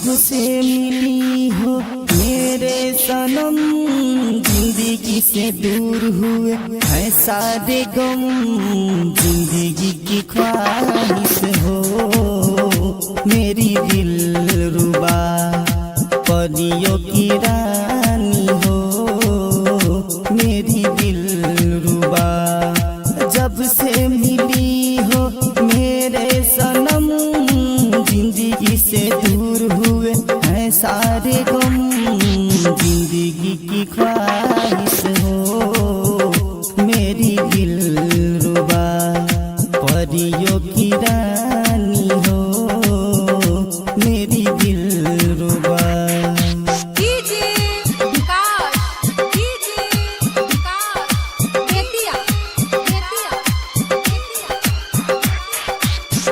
से मिली हो मेरे सनम, जिंदगी से दूर हुए है सारे गम। जिंदगी की ख्वाहिश हो मेरी दिलरुबा, परियों की रानी हो मेरी दिलरुबा। जब से मिली हो मेरे सनम, जिंदगी से दूर हुए हैं सारे गम। जिंदगी की ख्वाहिश हो मेरी दिलरुबा, परियों की रानी हो मेरी दिलरुबा।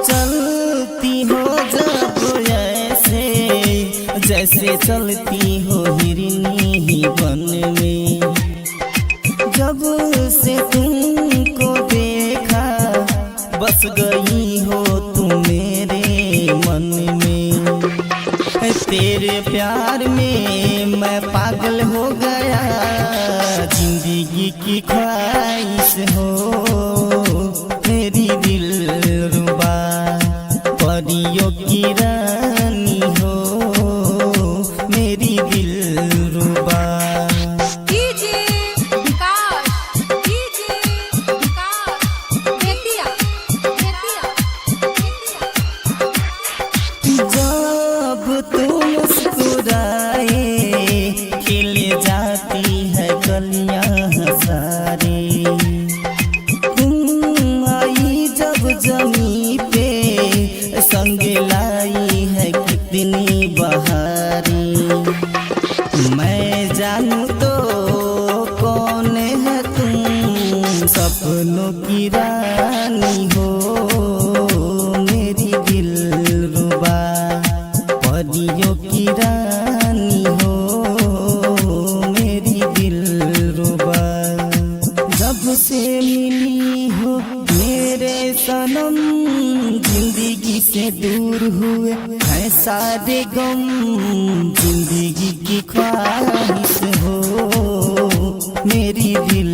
चलती हो जब ऐसे, जैसे चलती हो हिरनी ही वन में। जब से तुमको देखा बस गई हो तुम मेरे मन में। तेरे प्यार में मैं पागल हो गया, जिंदगी की ख्वाहिश हो मेरी दिलरुबा, परियों की रानी हो मेरी दिलरुबा। जब तुम मुस्कुराए खिल जाती है कलियां सारे। तुम आई जब जमी पे संग लाई है कितनी बहारी। मैं जानूं तो कौन है तुम, सपनों की रानी हो मेरी दिलरुबा, परियों की रानी हो मेरी दिलरुबा। जब से मिली हो मेरे सनम, जिंदगी से दूर हुए हैं सारे गम। जिंदगी की ख्वाहिश हो मेरी दिल